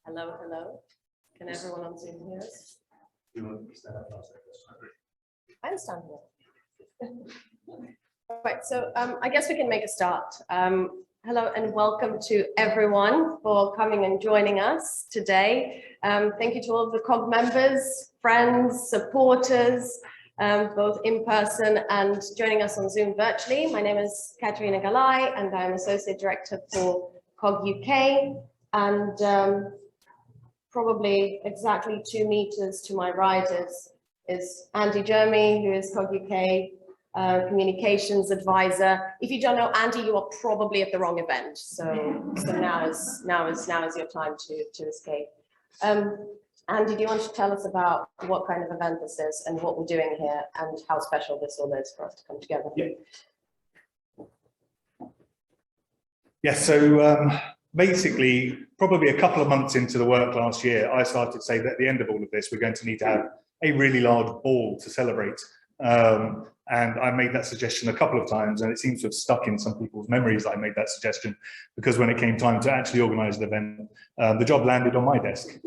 Hello, hello. Can everyone on Zoom hear us? You want to stand up last? I'm standing up. Right, so I guess we can make a start. Hello and welcome to everyone for coming and joining us today. Thank you to all of the COG members, friends, supporters, both in person and joining us on Zoom virtually. My name is Katerina Galai and I'm Associate Director for COG-UK, and probably exactly 2 meters to my right is Andy Jermy, who is COG-UK Communications Advisor. If you don't know Andy, you are probably at the wrong event. So now is your time to escape. Andy, do you want to tell us about what kind of event this is and what we're doing here and how special this all is for us to come together? Yeah. Yes, so basically, probably a couple of months into the work last year, I started to say that at the end of all of this, we're going to need to have a really large ball to celebrate. And I made that suggestion a couple of times, and it seems to have stuck in some people's memories that I made that suggestion, because when it came time to actually organise the event, the job landed on my desk.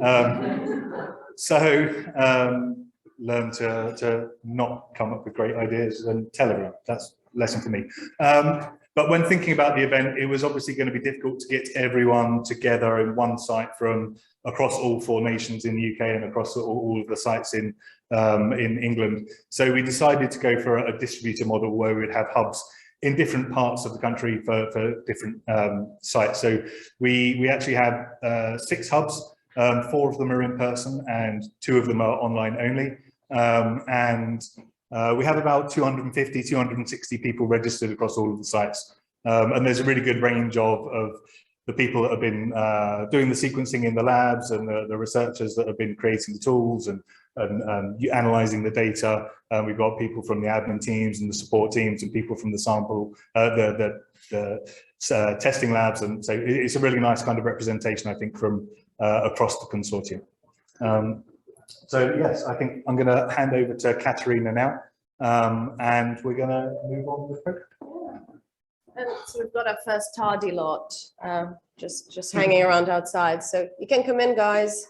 Learn to not come up with great ideas and telegram. That's a lesson for me. But when thinking about the event, it was obviously going to be difficult to get everyone together in one site from across all 4 nations in the UK and across all of the sites in England. So we decided to go for a distributor model where we'd have hubs in different parts of the country for different sites. So we actually have 6 hubs. 4 of them are in person and 2 of them are online only. We have about 250, 260 people registered across all of the sites. And there's a really good range of the people that have been doing the sequencing in the labs and the researchers that have been creating the tools and analysing the data. We've got people from the admin teams and the support teams and people from the sample, testing labs. And so it's a really nice kind of representation, I think, from across the consortium. So yes, I think I'm going to hand over to Katerina now, and we're going to move on with the program. So we've got our first tardy lot, just hanging around outside. So you can come in, guys.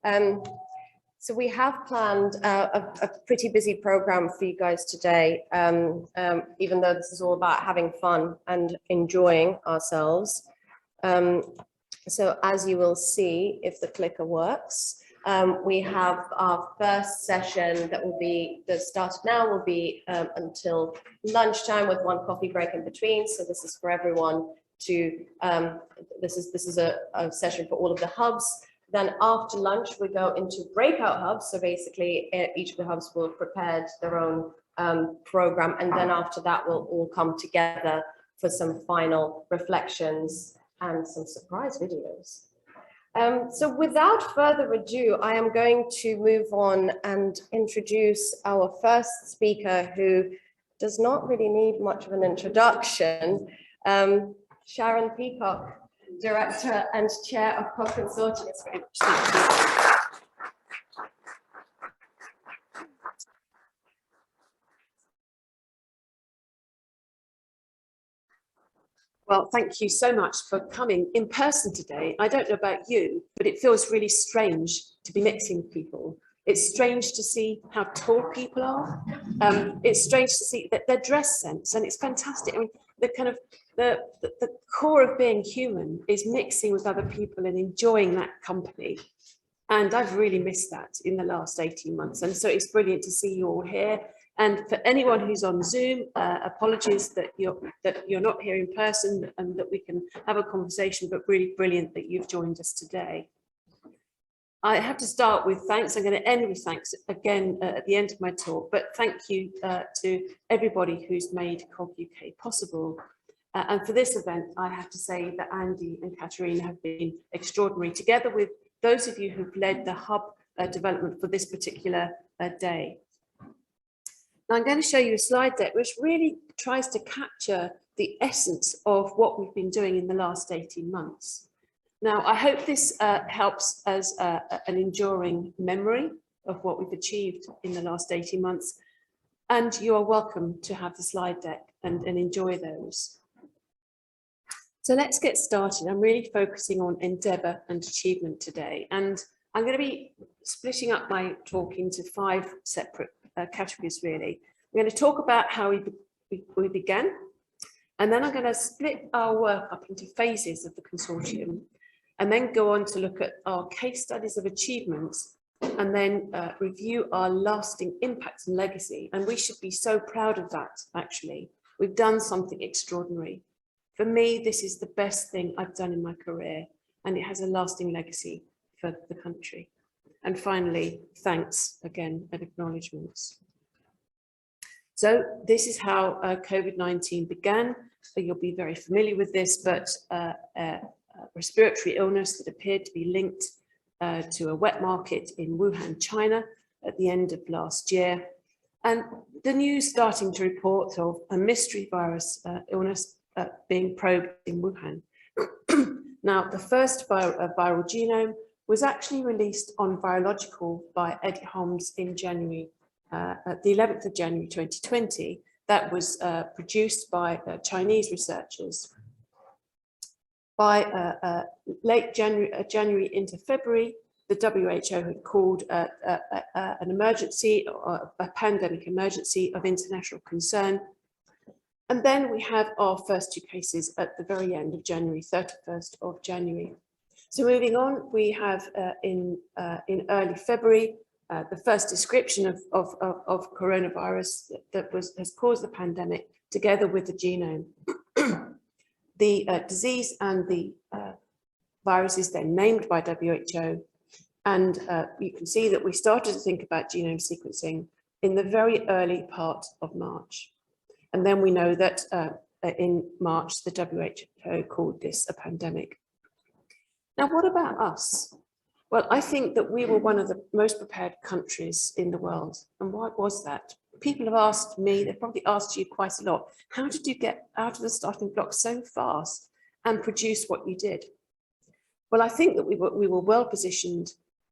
So we have planned a pretty busy program for you guys today, even though this is all about having fun and enjoying ourselves. So as you will see, if the clicker works, we have our first session that will be, that started now, will be until lunchtime with 1 coffee break in between. So this is for everyone to, this is a session for all of the hubs. Then after lunch, we go into breakout hubs. So basically each of the hubs will have prepared their own program. And then after that, we'll all come together for some final reflections and some surprise videos. So without further ado, I am going to move on and introduce our first speaker, who does not really need much of an introduction, Sharon Peacock, Director and Chair of Consortium. Well, thank you so much for coming in person today. I don't know about you, but it feels really strange to be mixing with people. It's strange to see how tall people are. It's strange to see that their dress sense, and it's fantastic. I mean, the kind of the core of being human is mixing with other people and enjoying that company. And I've really missed that in the last 18 months. And so it's brilliant to see you all here. And for anyone who's on Zoom, apologies that you're not here in person and that we can have a conversation, but really brilliant that you've joined us today. I have to start with thanks. I'm going to end with thanks again at the end of my talk, but thank you to everybody who's made COG-UK possible. And for this event, I have to say that Andy and Katerina have been extraordinary, together with those of you who've led the hub development for this particular day. Now I'm going to show you a slide deck which really tries to capture the essence of what we've been doing in the last 18 months. Now, I hope this helps as an enduring memory of what we've achieved in the last 18 months. And you are welcome to have the slide deck and enjoy those. So let's get started. I'm really focusing on endeavour and achievement today, and I'm going to be splitting up my talk into 5 separate categories really. We're going to talk about how we began, and then I'm going to split our work up into phases of the consortium, and then go on to look at our case studies of achievements, and then review our lasting impacts and legacy. And we should be so proud of that, actually. We've done something extraordinary. For me, this is the best thing I've done in my career, and it has a lasting legacy for the country. And finally, thanks again and acknowledgements. So this is how COVID-19 began. You'll be very familiar with this, but respiratory illness that appeared to be linked to a wet market in Wuhan, China at the end of last year. And the news starting to report of a mystery virus illness being probed in Wuhan. Now, the first viral genome was actually released on Virological by Eddie Holmes in January, at the 11th of January 2020. That was produced by Chinese researchers. By late January into February, the WHO had called an emergency, or a pandemic emergency of international concern. And then we have our first 2 cases at the very end of January, 31st of January. So moving on, we have in early February, the first description of coronavirus that has caused the pandemic, together with the genome. The disease and the virus is then named by WHO. And you can see that we started to think about genome sequencing in the very early part of March. And then we know that in March, the WHO called this a pandemic. Now, what about us? Well, I think that we were one of the most prepared countries in the world. And why was that? People have asked me, they've probably asked you quite a lot, how did you get out of the starting block so fast and produce what you did? Well, I think that we were well positioned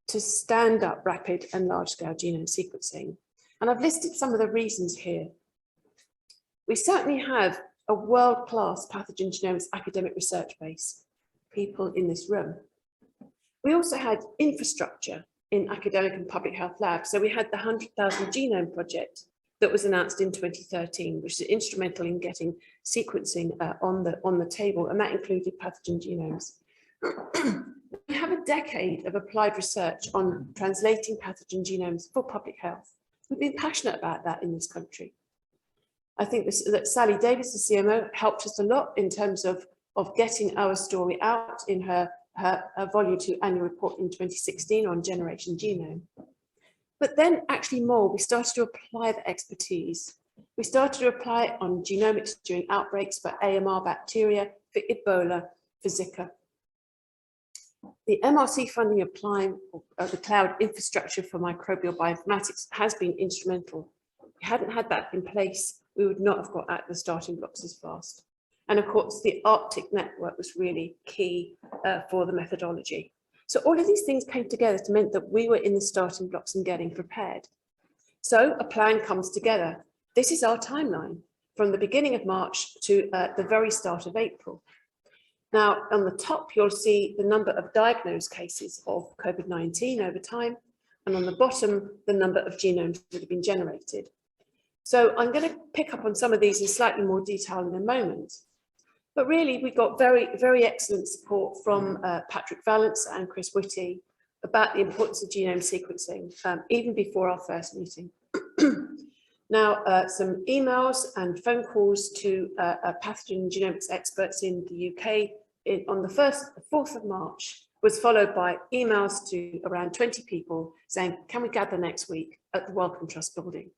to stand up rapid and large-scale genome sequencing. And I've listed some of the reasons here. We certainly have a world-class pathogen genomics academic research base, people in this room. We also had infrastructure in academic and public health labs. So we had the 100,000 Genome Project that was announced in 2013, which is instrumental in getting sequencing on the table, and that included pathogen genomes. We have a decade of applied research on translating pathogen genomes for public health. We've been passionate about that in this country. I think that Sally Davis, the CMO, helped us a lot in terms of getting our story out in her volume 2 annual report in 2016 on Generation Genome. But then actually more, we started to apply the expertise. We started to apply it on genomics during outbreaks for AMR bacteria, for Ebola, for Zika. The MRC funding applying the cloud infrastructure for microbial bioinformatics has been instrumental. If we hadn't had that in place, we would not have got at the starting blocks as fast. And of course, the Arctic network was really key for the methodology. So all of these things came together to mean that we were in the starting blocks and getting prepared. So a plan comes together. This is our timeline from the beginning of March to the very start of April. Now, on the top, you'll see the number of diagnosed cases of COVID-19 over time, and on the bottom, the number of genomes that have been generated. So I'm going to pick up on some of these in slightly more detail in a moment. But really, we got very, very excellent support from Patrick Vallance and Chris Whitty about the importance of genome sequencing, even before our first meeting. Now, some emails and phone calls to pathogen genomics experts in the UK on the 4th of March was followed by emails to around 20 people saying, can we gather next week at the Wellcome Trust building?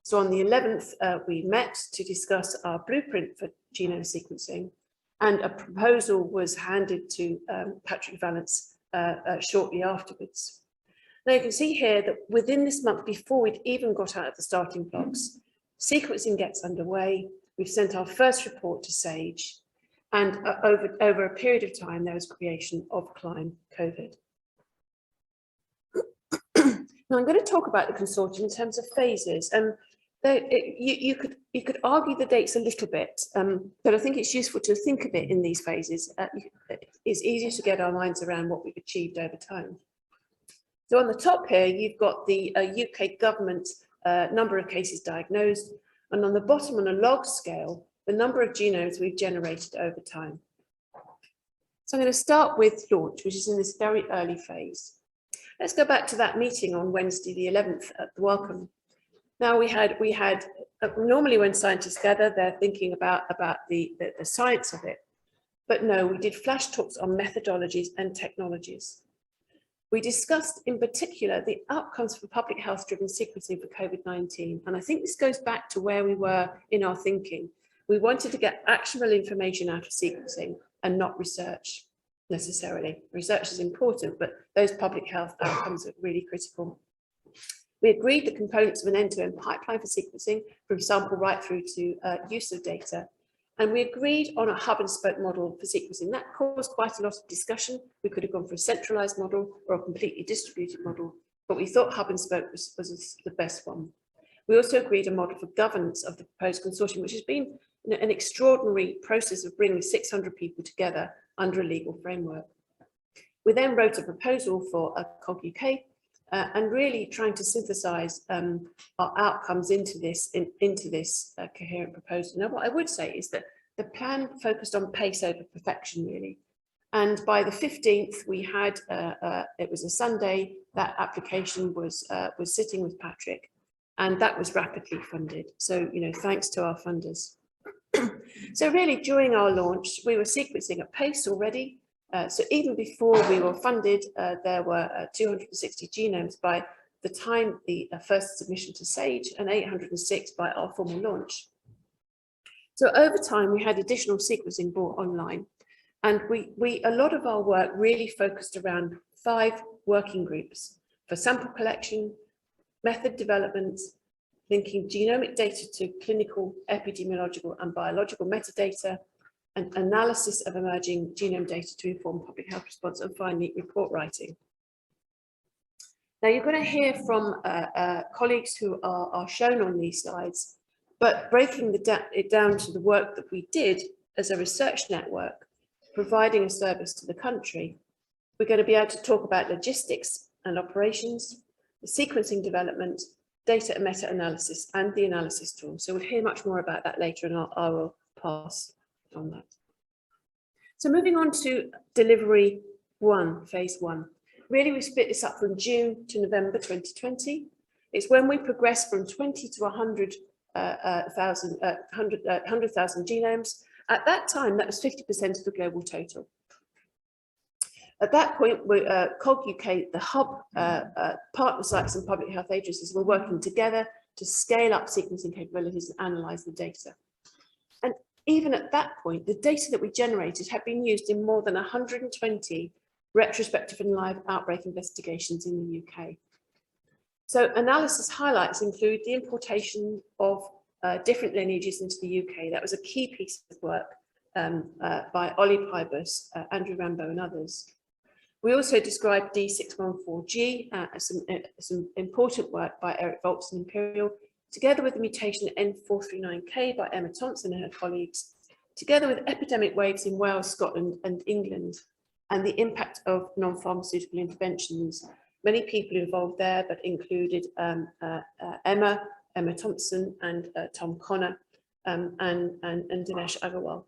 So on the 11th, we met to discuss our blueprint for genome sequencing, and a proposal was handed to Patrick Vallance shortly afterwards. Now you can see here that within this month, before we'd even got out of the starting blocks, sequencing gets underway. We've sent our first report to SAGE, and over a period of time, there was creation of Climb COVID. Now I'm going to talk about the consortium in terms of phases, and You could argue the dates a little bit, but I think it's useful to think of it in these phases. It's easier to get our minds around what we've achieved over time. So on the top here, you've got the UK government number of cases diagnosed, and on the bottom on a log scale, the number of genomes we've generated over time. So I'm going to start with launch, which is in this very early phase. Let's go back to that meeting on Wednesday, the 11th at the Welcome. Now we had normally when scientists gather, they're thinking about the science of it, but no, we did flash talks on methodologies and technologies. We discussed in particular the outcomes for public health driven sequencing for COVID-19. And I think this goes back to where we were in our thinking. We wanted to get actionable information out of sequencing and not research necessarily. Research is important, but those public health outcomes are really critical. We agreed the components of an end-to-end pipeline for sequencing from sample right through to use of data. And we agreed on a hub and spoke model for sequencing. That caused quite a lot of discussion. We could have gone for a centralized model or a completely distributed model, but we thought hub and spoke was the best one. We also agreed a model for governance of the proposed consortium, which has been an extraordinary process of bringing 600 people together under a legal framework. We then wrote a proposal for a COG-UK and really trying to synthesize our outcomes into this coherent proposal. Now, what I would say is that the plan focused on pace over perfection, really. And by the 15th, we had, it was a Sunday, that application was sitting with Patrick, and that was rapidly funded. So, you know, thanks to our funders. So really, during our launch, we were sequencing at pace already. So even before we were funded, there were 260 genomes by the time the first submission to SAGE and 806 by our formal launch. So over time, we had additional sequencing brought online. And a lot of our work really focused around 5 working groups for sample collection, method development, linking genomic data to clinical, epidemiological and biological metadata, and analysis of emerging genome data to inform public health response, and finally report writing. Now you're going to hear from colleagues who are shown on these slides, but breaking it down to the work that we did as a research network, providing a service to the country, we're going to be able to talk about logistics and operations, the sequencing development, data and meta-analysis, and the analysis tool. So we'll hear much more about that later, and I will pass on that. So moving on to delivery 1, phase 1. Really, we split this up from June to November 2020. It's when we progressed from 20 to 100,000 genomes. At that time, that was 50% of the global total. At that point, COG-UK, the hub, partner sites and public health agencies were working together to scale up sequencing capabilities and analyse the data. And even at that point, the data that we generated had been used in more than 120 retrospective and live outbreak investigations in the UK. So analysis highlights include the importation of different lineages into the UK. That was a key piece of work by Ollie Pybus, Andrew Rambo and others. We also described D614G, some important work by Eric Volks and Imperial, together with the mutation N439K by Emma Thompson and her colleagues, together with epidemic waves in Wales, Scotland and England, and the impact of non-pharmaceutical interventions. Many people involved there, but included Emma Thompson and Tom Connor and Dinesh Agarwal.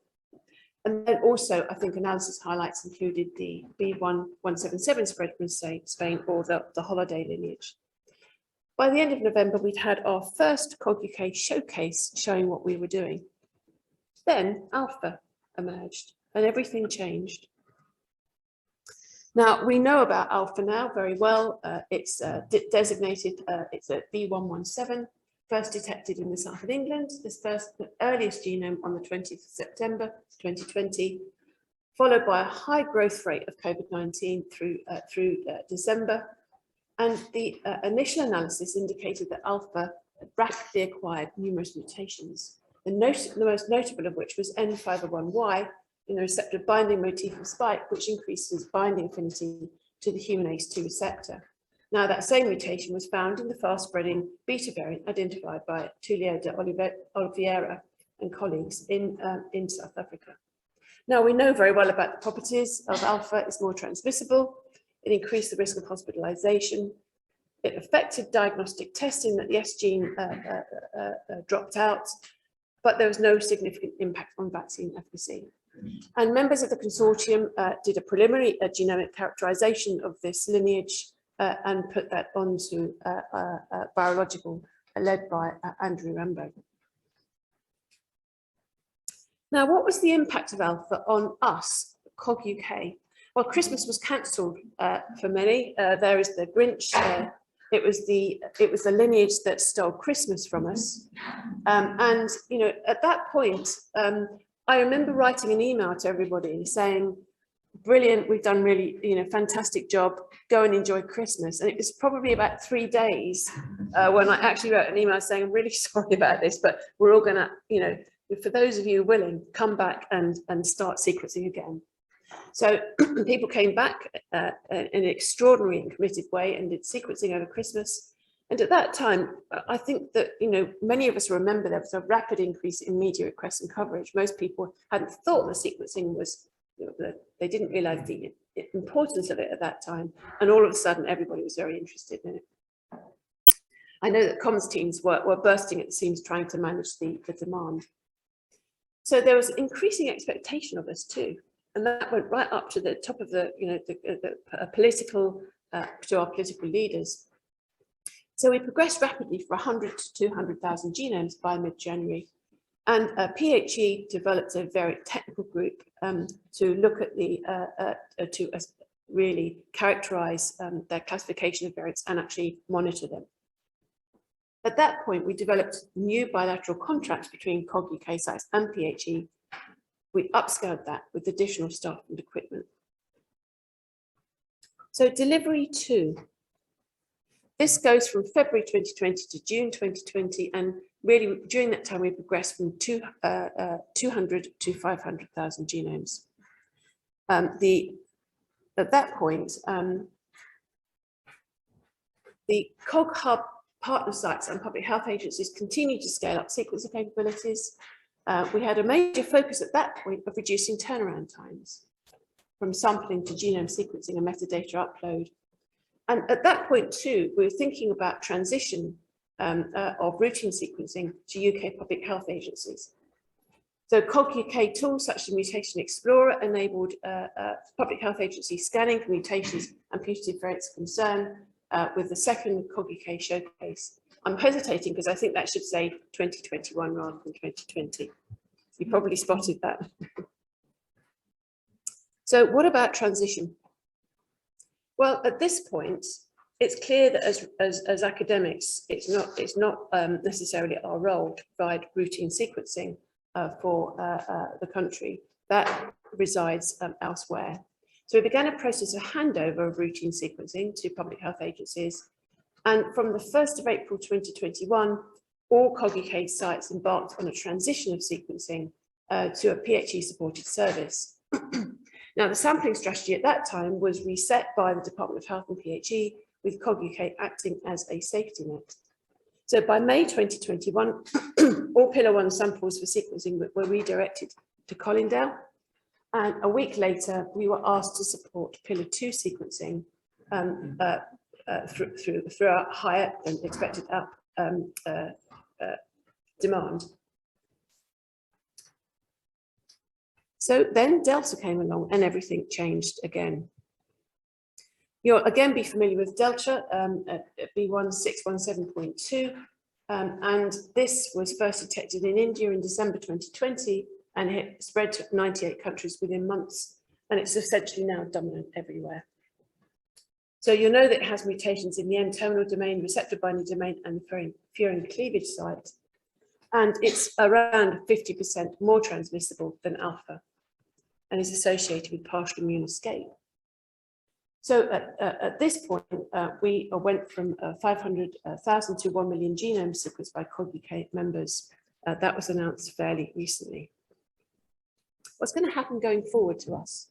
And then also, I think analysis highlights included the B1177 spread from Spain, or the holiday lineage. By the end of November, we'd had our first COG-UK showcase showing what we were doing. Then Alpha emerged and everything changed. Now, we know about Alpha now very well. It's designated, it's a B117, first detected in the south of England, the earliest genome on the 20th of September 2020, followed by a high growth rate of COVID-19 through December. And the initial analysis indicated that Alpha had rapidly acquired numerous mutations, the most notable of which was N501Y in the receptor binding motif of spike, which increases binding affinity to the human ACE2 receptor. Now, that same mutation was found in the fast-spreading beta variant identified by Tulio de Oliveira and colleagues in South Africa. Now, we know very well about the properties of alpha. It's more transmissible. It increased the risk of hospitalization. It affected diagnostic testing that the S gene dropped out, but there was no significant impact on vaccine efficacy. And members of the consortium did a preliminary genomic characterization of this lineage and put that onto biological led by Andrew Rambo. Now, what was the impact of alpha on us, COG-UK? Well, Christmas was cancelled for many. There is the Grinch. It was the lineage that stole Christmas from us. And you know, at that point, I remember writing an email to everybody saying, "Brilliant, we've done really, fantastic job. Go and enjoy Christmas." And it was probably about 3 days when I actually wrote an email saying, "I'm really sorry about this, but we're all going to, for those of you willing, come back and start sequencing again." So people came back in an extraordinary and committed way and did sequencing over Christmas. And at that time, I think that, many of us remember there was a rapid increase in media requests and coverage. Most people hadn't thought the sequencing was, they didn't realize the importance of it at that time. And all of a sudden, everybody was very interested in it. I know that comms teams were bursting at the seams trying to manage the demand. So there was increasing expectation of us too. And that went right up to the top of the political, to our political leaders. So we progressed rapidly for 100 to 200,000 genomes by mid-January. And PHE developed a very technical group to look at really characterize their classification of variants and actually monitor them. At that point, we developed new bilateral contracts between COG-UK sites and PHE. We upscaled that with additional staff and equipment. So delivery 2. This goes from February 2020 to June 2020, and really during that time we progressed from 200 to 500,000 genomes. At that point, the COG hub partner sites and public health agencies continued to scale up sequencing capabilities. We had a major focus at that point of reducing turnaround times from sampling to genome sequencing and metadata upload. And at that point too, we were thinking about transition of routine sequencing to UK public health agencies. So COG-UK tools such as Mutation Explorer enabled public health agency scanning for mutations and putative variants of concern with the second COG-UK showcase. I'm hesitating because I think that should say 2021 rather than 2020. You probably spotted that. So what about transition? Well, at this point, it's clear that as academics, it's not necessarily our role to provide routine sequencing for the country. That resides elsewhere. So we began a process of handover of routine sequencing to public health agencies. And from the 1st of April 2021, all COG-UK sites embarked on a transition of sequencing to a PHE-supported service. Now, the sampling strategy at that time was reset by the Department of Health and PHE, with COG-UK acting as a safety net. So by May 2021, all Pillar 1 samples for sequencing were redirected to Colindale. And a week later, we were asked to support Pillar 2 sequencing through a higher than expected demand. So then Delta came along and everything changed again. You'll again be familiar with Delta at B1617.2, and this was first detected in India in December 2020 and it spread to 98 countries within months, and it's essentially now dominant everywhere. So you'll know that it has mutations in the N-terminal domain, receptor binding domain, and the furin cleavage site, and it's around 50% more transmissible than alpha, and is associated with partial immune escape. So at this point, we went from 500,000 to 1 million genomes sequenced by COG-UK members. That was announced fairly recently. What's going to happen going forward to us?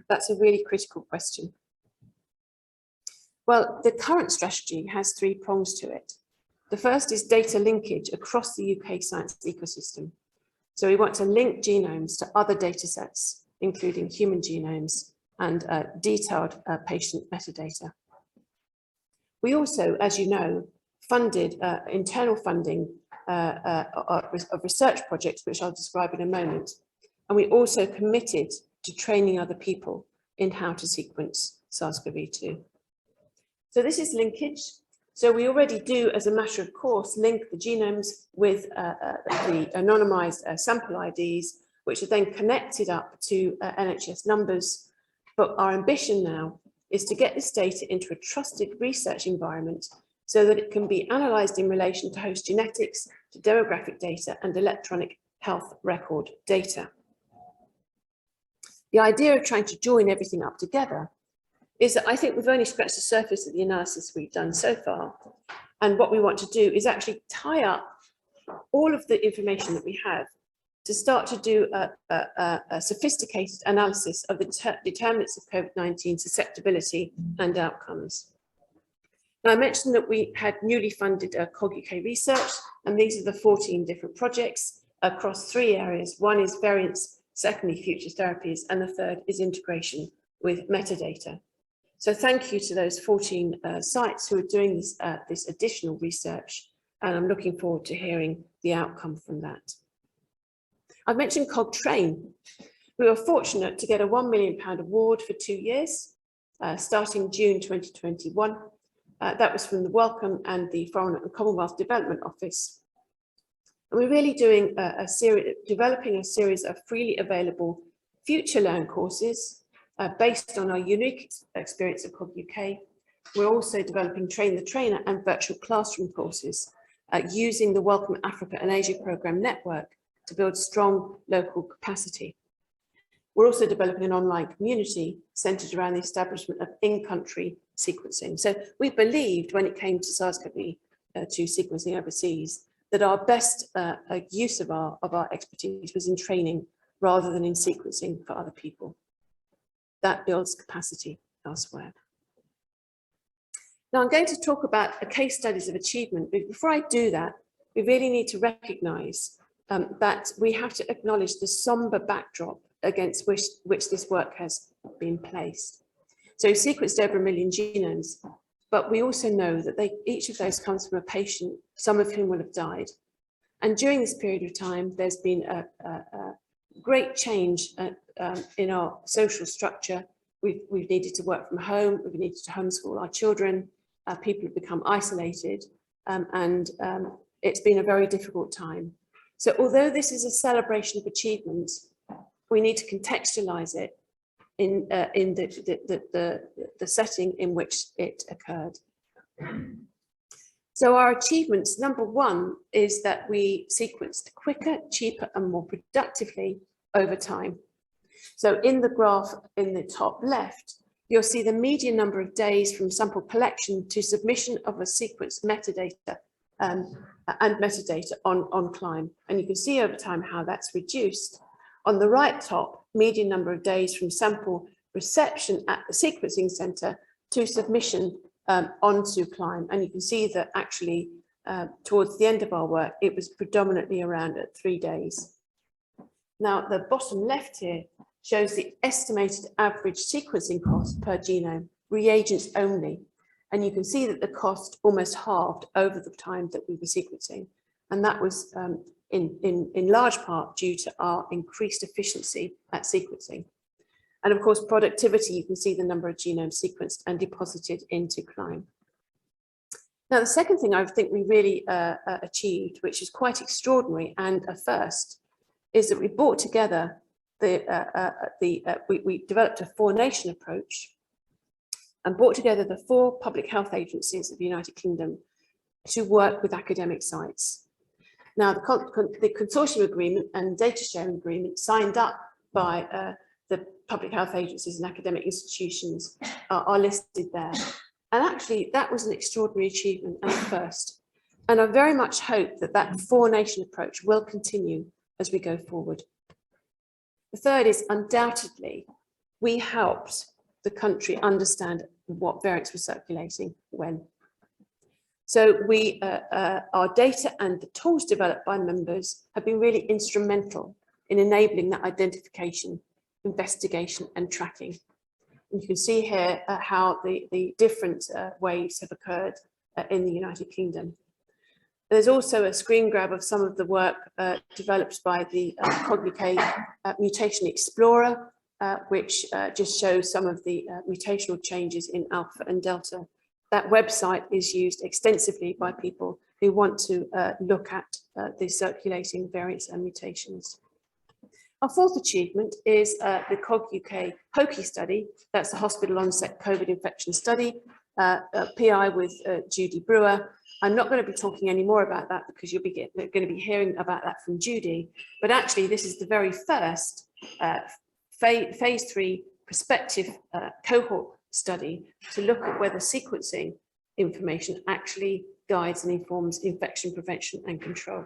That's a really critical question. Well, the current strategy has 3 prongs to it. The first is data linkage across the UK science ecosystem. So we want to link genomes to other data sets, including human genomes and detailed patient metadata. We also, as you know, funded internal funding of research projects, which I'll describe in a moment. And we also committed to training other people in how to sequence SARS-CoV-2. So this is linkage. So we already do, as a matter of course, link the genomes with the anonymized sample IDs, which are then connected up to NHS numbers. But our ambition now is to get this data into a trusted research environment so that it can be analysed in relation to host genetics, to demographic data and electronic health record data. The idea of trying to join everything up together is that I think we've only scratched the surface of the analysis we've done so far. And what we want to do is actually tie up all of the information that we have to start to do a sophisticated analysis of the determinants of COVID-19 susceptibility and outcomes. Now, I mentioned that we had newly funded COG-UK research, and these are the 14 different projects across 3 areas. One is variants, secondly, future therapies, and the third is integration with metadata. So thank you to those 14 sites who are doing this, this additional research, and I'm looking forward to hearing the outcome from that. I've mentioned COG-Train. We were fortunate to get a £1 million award for 2 years, starting June 2021. That was from the Wellcome and the Foreign and Commonwealth Development Office. And we're really doing developing a series of freely available future learn courses based on our unique experience at COG-UK. We're also developing Train the Trainer and virtual classroom courses using the Wellcome Africa and Asia Programme network to build strong local capacity. We're also developing an online community centred around the establishment of in-country sequencing. So we believed when it came to SARS-CoV-2 sequencing overseas that our best use of our expertise was in training rather than in sequencing for other people. That builds capacity elsewhere. Now I'm going to talk about case studies of achievement, but before I do that, we really need to recognise that we have to acknowledge the sombre backdrop against which this work has been placed. So we've sequenced over 1 million genomes, but we also know that each of those comes from a patient, some of whom will have died. And during this period of time, there's been a great change in our social structure. We've needed to work from home, we've needed to homeschool our children, people have become isolated, and it's been a very difficult time. So although this is a celebration of achievement, we need to contextualize it in the setting in which it occurred. So our achievements, number 1, is that we sequenced quicker, cheaper, and more productively over time. So in the graph in the top left, you'll see the median number of days from sample collection to submission of a sequence metadata and metadata on CLIMB. And you can see over time how that's reduced. On the right top, median number of days from sample reception at the sequencing centre to submission onto CLIMB. And you can see that actually towards the end of our work, it was predominantly around at 3 days. Now, the bottom left here shows the estimated average sequencing cost per genome, reagents only. And you can see that the cost almost halved over the time that we were sequencing. And that was in large part due to our increased efficiency at sequencing. And of course, productivity, you can see the number of genomes sequenced and deposited into CLIMB. Now, the second thing I think we really achieved, which is quite extraordinary and a first, is that we brought together we developed a 4-nation approach and brought together the 4 public health agencies of the United Kingdom to work with academic sites. Now, the consortium agreement and data sharing agreement signed up by the public health agencies and academic institutions are listed there. And actually, that was an extraordinary achievement and a first. And I very much hope that that 4-nation approach will continue as we go forward. The third is undoubtedly, we helped the country understand what variants were circulating when. So our data and the tools developed by members have been really instrumental in enabling that identification, investigation and tracking. And you can see here how the different waves have occurred in the United Kingdom. There's also a screen grab of some of the work developed by the COG-UK Mutation Explorer, which just shows some of the mutational changes in Alpha and Delta. That website is used extensively by people who want to look at the circulating variants and mutations. Our fourth achievement is the COG-UK-HOCI study. That's the hospital onset COVID infection study, PI with Judy Brewer. I'm not going to be talking any more about that because you'll be going to be hearing about that from Judy. But actually, this is the very first phase 3 prospective cohort study to look at whether sequencing information actually guides and informs infection prevention and control.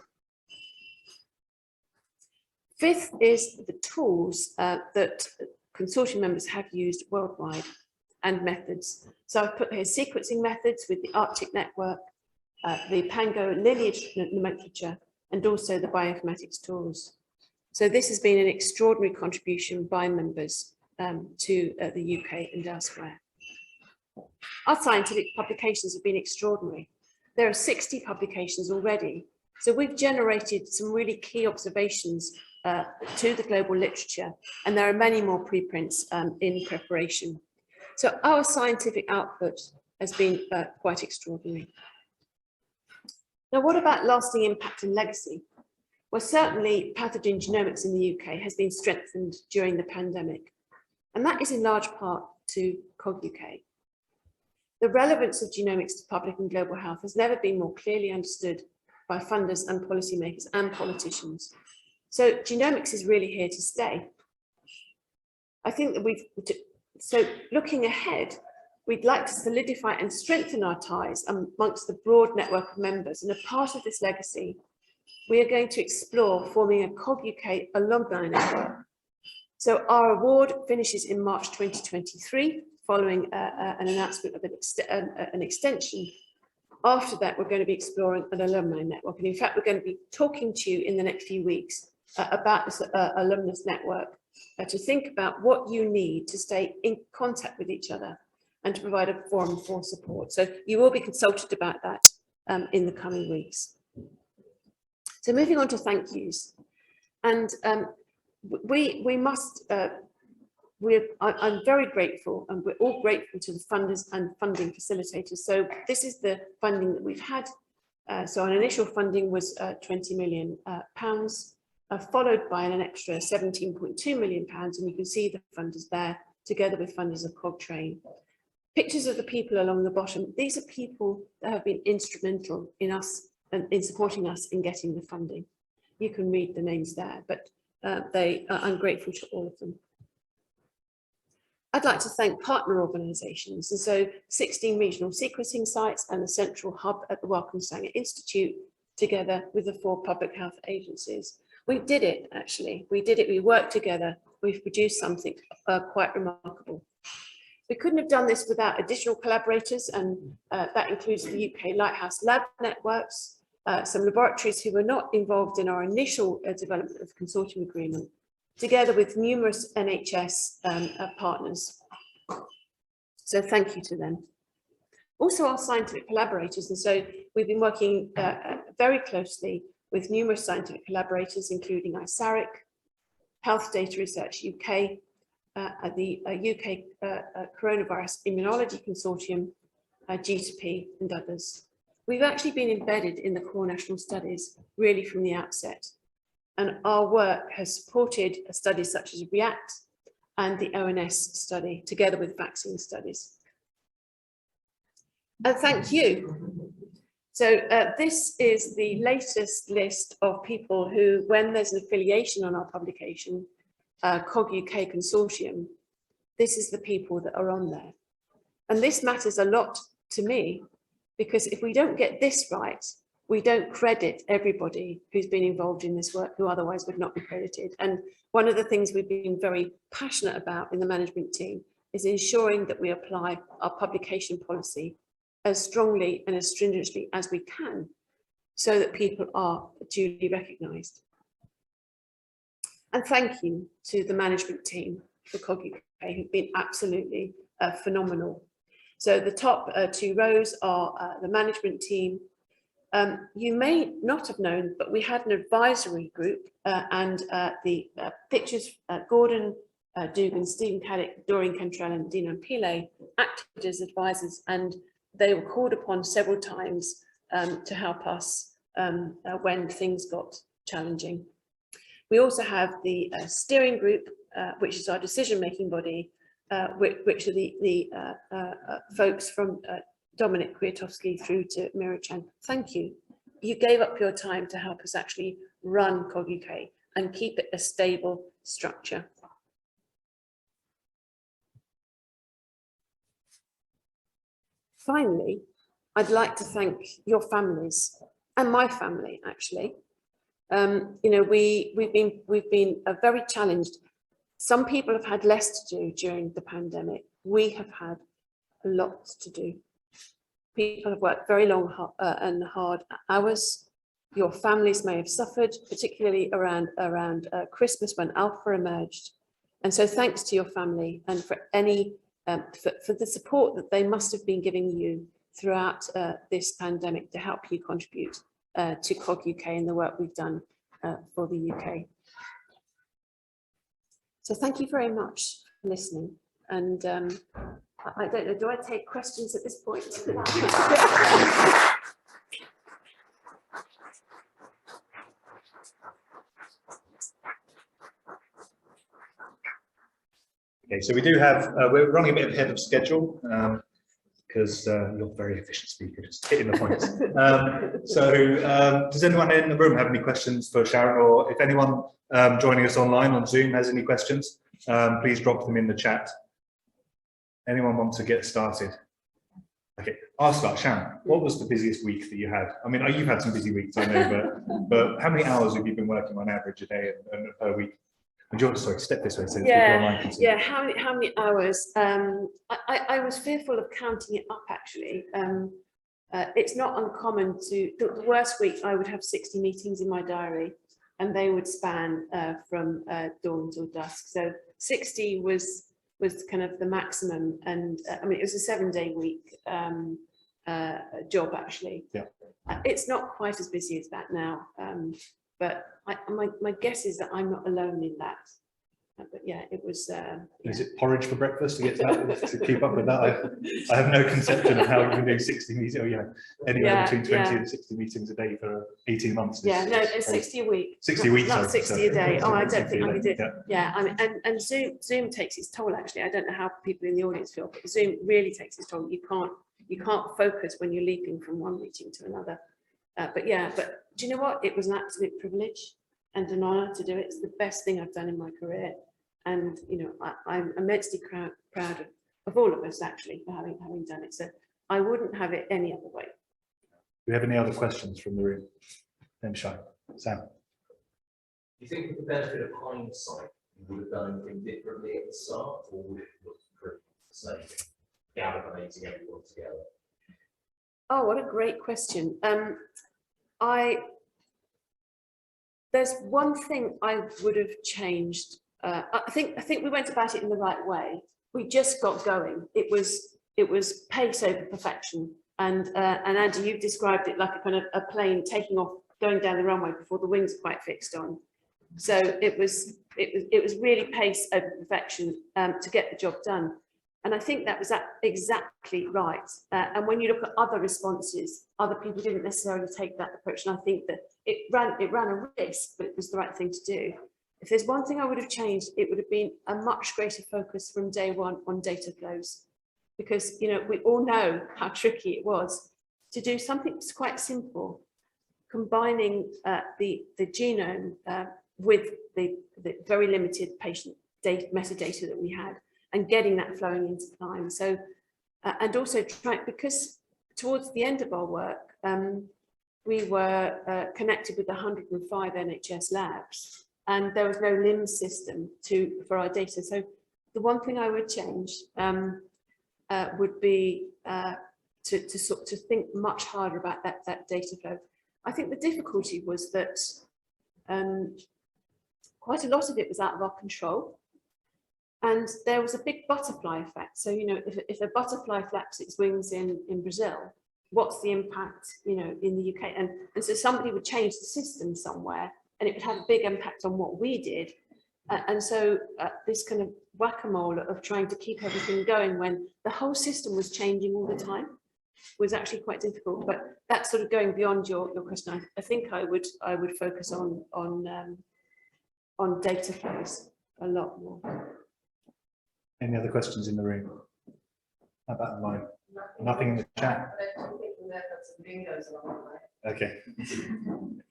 Fifth is the tools that consortium members have used worldwide and methods. So I've put here sequencing methods with the Arctic Network, the Pango lineage nomenclature, and also the bioinformatics tools. So this has been an extraordinary contribution by members to the UK and elsewhere. Our scientific publications have been extraordinary. There are 60 publications already. So we've generated some really key observations to the global literature, and there are many more preprints in preparation. So our scientific output has been quite extraordinary. Now, what about lasting impact and legacy? Well, certainly pathogen genomics in the UK has been strengthened during the pandemic, and that is in large part to COG-UK. The relevance of genomics to public and global health has never been more clearly understood by funders and policymakers and politicians. So genomics is really here to stay. I think that so looking ahead, we'd like to solidify and strengthen our ties amongst the broad network of members. And a part of this legacy, we are going to explore forming a COG-UK alumni network. So our award finishes in March 2023, following an announcement of an extension. After that, we're going to be exploring an alumni network. And in fact, we're going to be talking to you in the next few weeks about this alumnus network to think about what you need to stay in contact with each other and to provide a forum for support. So you will be consulted about that in the coming weeks. So moving on to thank yous. And I'm very grateful, and we're all grateful to the funders and funding facilitators. So this is the funding that we've had. So our initial funding was £20 million, followed by an extra £17.2 million, and you can see the funders there, together with funders of COG-Train. Pictures of the people along the bottom. These are people that have been instrumental in us and in supporting us in getting the funding. You can read the names there, but I'm grateful to all of them. I'd like to thank partner organisations, and so 16 regional sequencing sites and the central hub at the Wellcome Sanger Institute, together with the 4 public health agencies. We did it, actually. We did it. We worked together. We've produced something quite remarkable. We couldn't have done this without additional collaborators, and that includes the UK Lighthouse Lab networks, some laboratories who were not involved in our initial development of the consortium agreement, together with numerous NHS partners. So thank you to them. Also our scientific collaborators, and so we've been working very closely with numerous scientific collaborators, including ISARIC, Health Data Research UK, the UK Coronavirus Immunology Consortium, G2P and others. We've actually been embedded in the core national studies really from the outset. And our work has supported studies such as REACT and the ONS study, together with vaccine studies. And thank you. So this is the latest list of people who, when there's an affiliation on our publication, COG-UK Consortium, this is the people that are on there. And this matters a lot to me, because if we don't get this right, we don't credit everybody who's been involved in this work, who otherwise would not be credited. And one of the things we've been very passionate about in the management team is ensuring that we apply our publication policy as strongly and as stringently as we can so that people are duly recognised. And thank you to the management team for COG-UK, who've been absolutely phenomenal. So the top two rows are the management team. You may not have known, but we had an advisory group and the pictures, Gordon, Dugan, Stephen Caddick, Doreen Cantrell and Dina Pile acted as advisors, and they were called upon several times to help us when things got challenging. We also have the steering group, which is our decision-making body, which are the folks from Dominic Kwiatkowski through to Mira-chan. Thank you. You gave up your time to help us actually run COG-UK and keep it a stable structure. Finally, I'd like to thank your families and my family, actually. You know, we've been very challenged. Some people have had less to do during the pandemic. We have had a lot to do. People have worked very long and hard hours. Your families may have suffered, particularly around Christmas when Alpha emerged. And so thanks to your family and for any for the support that they must have been giving you throughout this pandemic to help you contribute to COG-UK and the work we've done for the UK. So thank you very much for listening. And I don't know, do I take questions at this point? Okay, so we do have, we're running a bit ahead of schedule because you're a very efficient speaker, just hitting the points. Does anyone in the room have any questions for Sharon, or if anyone joining us online on Zoom has any questions, please drop them in the chat. Anyone want to get started? Okay, I'll start. Sharon, what was the busiest week that you had? I mean, you've had some busy weeks, I know, but how many hours have you been working on average a day and per week? Sorry, step this way so yeah, how many hours? I was fearful of counting it up, actually. It's not uncommon to, the worst week I would have 60 meetings in my diary, and they would span from dawn till dusk. So 60 was kind of the maximum, and I mean, it was a 7-day week job, actually. Yeah. It's not quite as busy as that now. But my guess is that I'm not alone in that. But yeah, it was. Is it porridge for breakfast to get to keep up with that? I have no conception of how you can do 60 meetings, or anywhere between 20 and 60 meetings a day for 18 months. Yeah, no, it's 60 a week. 60 a week, not 60 a day. Oh, I don't think I could do. Yeah, I mean, and Zoom takes its toll. Actually, I don't know how people in the audience feel, but Zoom really takes its toll. You can't focus when you're leaping from one meeting to another. But do you know what? It was an absolute privilege and an honour to do it. It's the best thing I've done in my career, and I'm immensely proud of all of us, actually, for having done it. So I wouldn't have it any other way. Do we have any other questions from the room? Then Sam. Do you think, with the benefit of hindsight, you would have done anything differently at the start, or would it look pretty the same, galvanizing everyone together? Oh, what a great question. There's one thing I would have changed. I think we went about it in the right way. We just got going. It was pace over perfection. And Andy, you've described it like a kind of a plane taking off, going down the runway before the wings are quite fixed on. So it was really pace over perfection to get the job done. And I think that was exactly right. And when you look at other responses, other people didn't necessarily take that approach. And I think that it ran a risk, but it was the right thing to do. If there's one thing I would have changed, it would have been a much greater focus from day one on data flows. Because, we all know how tricky it was to do something that's quite simple, combining the genome with the very limited patient data, metadata that we had, and getting that flowing into time. So, and also because towards the end of our work, we were connected with 105 NHS labs, and there was no LIMS system for our data. So the one thing I would change would be to think much harder about that data flow. I think the difficulty was that quite a lot of it was out of our control, and there was a big butterfly effect. So, you know, if a butterfly flaps its wings in Brazil, what's the impact, you know, in the UK? And so somebody would change the system somewhere, and it would have a big impact on what we did. And so this kind of whack-a-mole of trying to keep everything going when the whole system was changing all the time was actually quite difficult. But that's sort of going beyond your question. I think I would focus on data flows a lot more. Any other questions in the room? How about online? Nothing in the chat. Okay.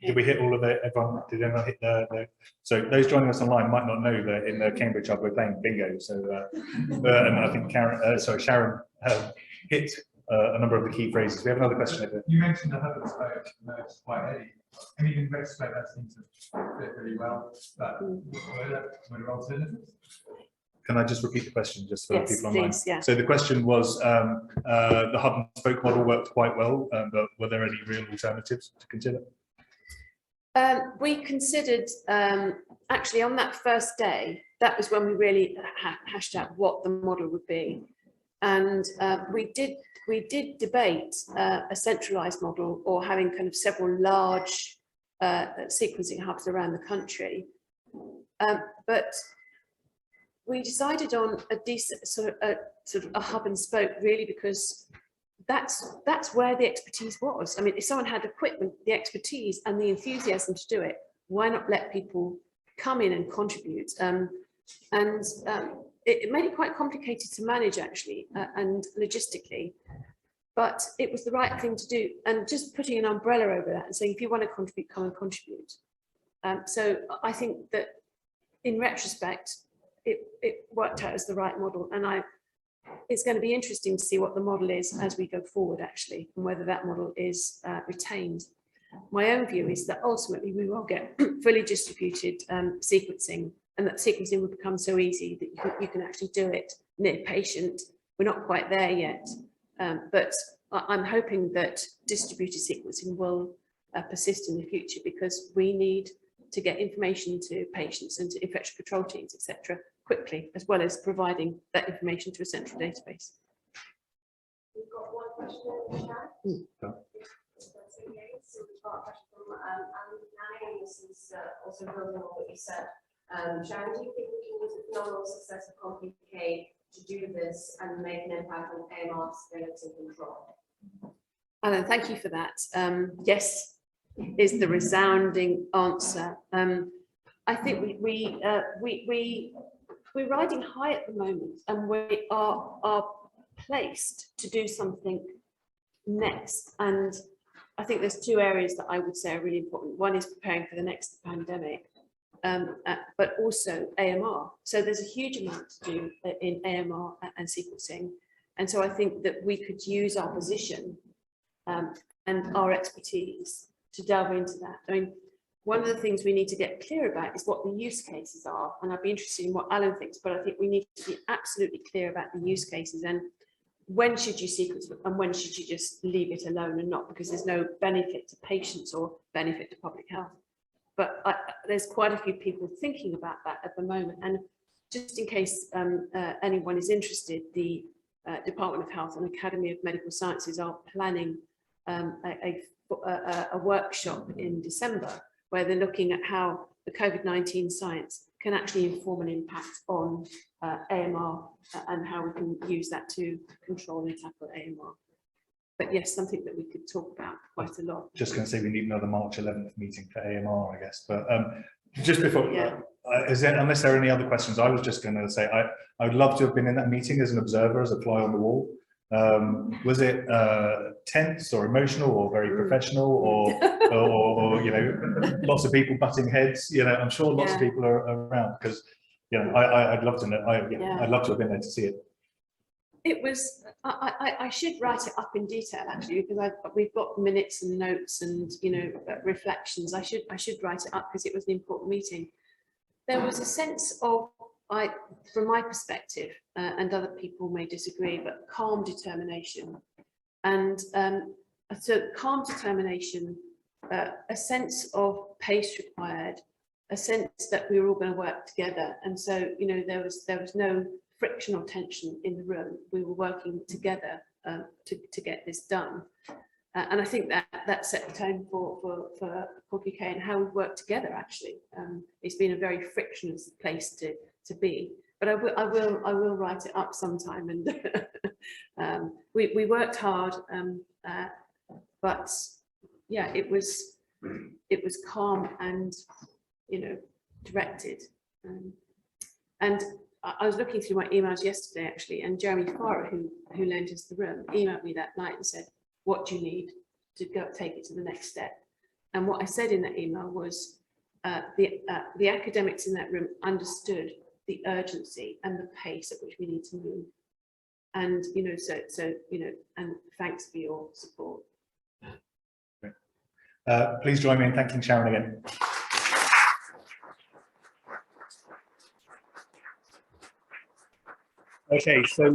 Did we hit all of it? Everyone, did everyone hit the so those joining us online might not know that in the Cambridge Hub we're playing bingo. So and I think Sharon hit a number of the key phrases. We have another question. You mentioned the hub and spoke, it's quite heavy. I mean, in retrospect, that seems to fit really well. But what are alternatives? Can I just repeat the question just for Yes, people online? please, yeah. So the question was, the hub and spoke model worked quite well, but were there any real alternatives to consider? We considered, actually on that first day, that was when we really hashed out what the model would be. And we did debate a centralized model or having kind of several large sequencing hubs around the country. But we decided on a decent sort of a hub and spoke, really, because that's where the expertise was. I mean, if someone had equipment, the expertise and the enthusiasm to do it, why not let people come in and contribute? It made it quite complicated to manage, actually, and logistically, but it was the right thing to do. And just putting an umbrella over that and saying, if you want to contribute, come and contribute. So I think that in retrospect, it worked out as the right model, and it's going to be interesting to see what the model is as we go forward, actually, and whether that model is retained. My own view is that ultimately we will get fully distributed sequencing, and that sequencing will become so easy that you can actually do it near patient. We're not quite there yet, but I'm hoping that distributed sequencing will persist in the future, because we need to get information to patients and to infection control teams, etc., quickly, as well as providing that information to a central database. We've got one question in the chat. That's okay. So we've got a question from Annie, and this is also building on what you said. Sharon, do you think we can use the phenomenal success of COG-UK to do this and make an impact on AMR surveillance and control? Alan, thank you for that. Yes, is the resounding answer. I think we're riding high at the moment, and we are placed to do something next. And I think there's two areas that I would say are really important. One is preparing for the next pandemic, but also AMR. So there's a huge amount to do in AMR and sequencing. And so I think that we could use our position and our expertise to delve into that. I mean, one of the things we need to get clear about is what the use cases are, and I'd be interested in what Alan thinks, but I think we need to be absolutely clear about the use cases and when should you sequence and when should you just leave it alone and not, because there's no benefit to patients or benefit to public health. But there's quite a few people thinking about that at the moment, and just in case anyone is interested, the Department of Health and Academy of Medical Sciences are planning a workshop in December where they're looking at how the COVID-19 science can actually inform an impact on AMR and how we can use that to control and tackle AMR. But yes, something that we could talk about quite a lot. Just going to say we need another March 11th meeting for AMR, I guess. But just before, unless there are any other questions, I was just going to say I would love to have been in that meeting as an observer, as a fly on the wall. Was it tense or emotional or very professional or you know, lots of people butting heads? You know, I'm sure lots of people are around, because you know I'd love to know. I'd love to have been there to see it. It was. I should write it up in detail, actually, because we've got minutes and notes and, you know, reflections. I should write it up because it was an important meeting. There was a sense of from my perspective, and other people may disagree, but calm determination. And so calm determination, a sense of pace required, a sense that we were all going to work together. And so, you know, there was no friction or tension in the room. We were working together to get this done. And I think that set the tone for COG-UK and how we work together, actually. It's been a very frictionless place to be. But I will write it up sometime. And we worked hard, but yeah, it was calm and, you know, directed. And I was looking through my emails yesterday, actually, and Jeremy, who lent us the room, emailed me that night and said, "What do you need to go take it to the next step?" And what I said in that email was, the academics in that room understood the urgency and the pace at which we need to move. And, you know, so you know, and thanks for your support. Please join me in thanking Sharon again. Okay, so